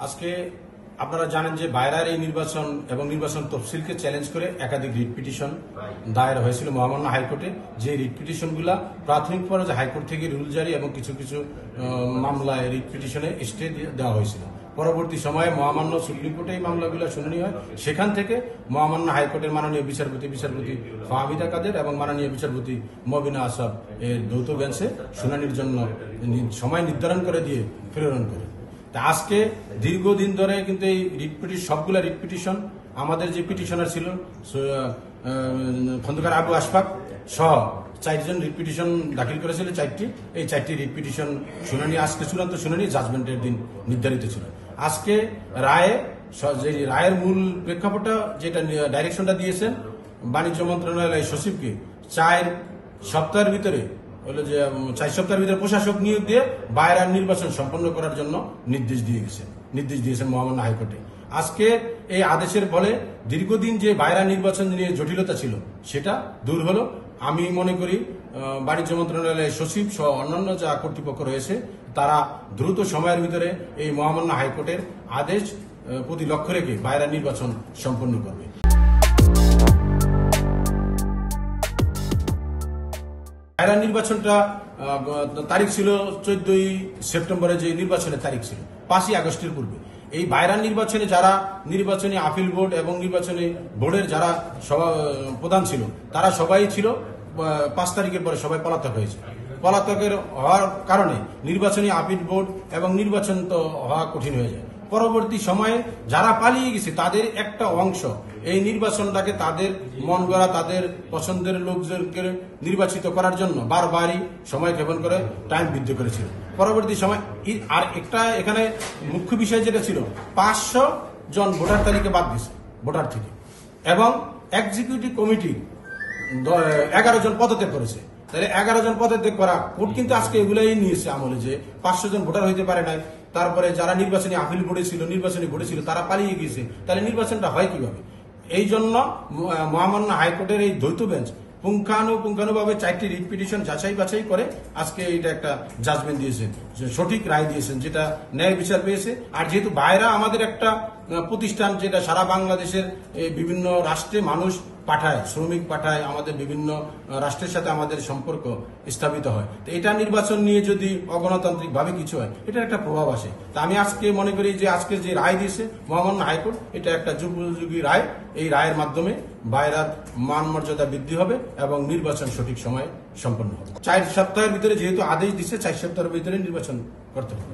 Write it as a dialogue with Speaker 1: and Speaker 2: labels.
Speaker 1: আজকে আপনারা জানেন যে বাইরের এই নির্বাচন এবং নির্বাচন তফসিলকে চ্যালেঞ্জ করে একাধিক রিট পিটিশন দায়ের হয়েছিল মহামান্য হাইকোর্টে। যে রিট পিটিশনগুলো প্রাথমিক পর্যায়ে হাইকোর্ট থেকে রুল জারি এবং কিছু কিছু মামলায় রিট পিটিশনে স্টে দেওয়া হয়েছিল। পরবর্তী সময়ে মহামান্য সুপ্রিম কোর্টে এই মামলাগুলো শুনানি হয়। সেখান থেকে মহামান্য হাইকোর্টের মাননীয় বিচারপতি ফাহমিদা কাদের এবং মাননীয় বিচারপতি মবিনা আসাদ এর যৌথ বেঞ্চে শুনানির জন্য সময় নির্ধারণ করে দিয়ে প্রেরণ করে। তা আজকে দীর্ঘদিন ধরে কিন্তু এই সবগুলা রিট পিটিশন আমাদের যে পিটিশনার ছিল খন্দকার আবু আশফাক সহ 4 জন রিট পিটিশন দাখিল করেছিল। এই চারটি রিট পিটিশন শুনানি আজকে চূড়ান্ত শুনানি জাজমেন্টের দিন নির্ধারিত ছিল। আজকে রায়ের মূল প্রেক্ষাপটটা যেটা ডাইরেকশনটা দিয়েছেন বাণিজ্য মন্ত্রণালয়ের সচিবকে 4 সপ্তাহের ভিতরে হলো যে 4 সপ্তাহের ভিতরে প্রশাসক নিয়োগ দিয়ে বাইরের নির্বাচন সম্পন্ন করার জন্য নির্দেশ দিয়েছেন মহামান্য হাইকোর্টে। আজকে এই আদেশের ফলে দীর্ঘদিন যে বাইরের নির্বাচন নিয়ে জটিলতা ছিল সেটা দূর হলো। আমি মনে করি বাণিজ্য মন্ত্রণালয়ের সচিব সহ অন্যান্য যা কর্তৃপক্ষ রয়েছে তারা দ্রুত সময়ের ভিতরে এই মহামান্য হাইকোর্টের আদেশ প্রতি লক্ষ্য রেখে বাইরের নির্বাচন সম্পন্ন করবে। বাইরের নির্বাচনটা তারিখ ছিল 14ই সেপ্টেম্বরে, যে নির্বাচনের তারিখ ছিল 5ই আগস্টের পূর্বে। এই বাইরের নির্বাচনে যারা নির্বাচনী আপিল বোর্ড এবং নির্বাচনী বোর্ডের যারা প্রধান ছিল তারা সবাই ছিল 5 তারিখের পরে সবাই পলাতক হয়েছে। পলাতকের হওয়ার কারণে নির্বাচনী আপিল বোর্ড এবং নির্বাচন তো হওয়া কঠিন হয়ে যায়। পরবর্তী সময়ে যারা পালিয়ে গেছে তাদের একটা অংশ এই নির্বাচনটাকে তাদের মন গড়া তাদের পছন্দের লোকজনকে নির্বাচিত করার জন্য বারবারই সময় ক্ষেপণ করে টাইম বৃদ্ধি করেছিল। পরবর্তী সময় আর একটা এখানে মুখ্য বিষয় যেটা ছিল 500 জন ভোটার তালিকা বাদ দিয়েছে ভোটার থেকে, এবং এক্সিকিউটিভ কমিটি 11 জন পদত্যাগ করেছে। তাহলে 11 জন পদত্যাগ করা কোর্ট কিন্তু আজকে এগুলাই নিয়েছে আমলে যে 500 জন ভোটার হইতে পারে নাই। তারপরে যারা নির্বাচনী আপিল বোর্ডে ছিল নির্বাচনী বোর্ডে ছিল তারা পালিয়ে গিয়েছে। তাহলে নির্বাচনটা হয় কিভাবে? এই জন্য মহামান্য হাইকোর্টের এই দ্বৈত বেঞ্চ পুঙ্খানুপুঙ্খানুভাবে 4টি রিট পিটিশন যাচাই বাছাই করে আজকে এটা একটা জাজমেন্ট দিয়েছেন, সঠিক রায় দিয়েছেন, যেটা ন্যায় বিচার পেয়েছে। আর যেহেতু বাইরা আমাদের একটা প্রতিষ্ঠান যেটা সারা বাংলাদেশের বিভিন্ন রাষ্ট্রে মানুষ পাঠায়, শ্রমিক পাঠায়, আমাদের বিভিন্ন রাষ্ট্রের সাথে আমাদের সম্পর্ক স্থাপিত হয়। তো এটা নির্বাচন নিয়ে যদি অগণতান্ত্রিক ভাবে কিছু হয় এটার একটা প্রভাব আসে। তা আমি আজকে মনে করি যে আজকে যে রায় দিয়েছে মহামান্য হাইকোর্ট এটা একটা যুগোপযোগী রায়। এই রায়ের মাধ্যমে বাইরের মান মর্যাদা বৃদ্ধি হবে এবং নির্বাচন সঠিক সময়ে সম্পন্ন হবে। 4 সপ্তাহের ভিতরে যেহেতু আদেশ দিচ্ছে 4 সপ্তাহের ভিতরে নির্বাচন করতে হবে।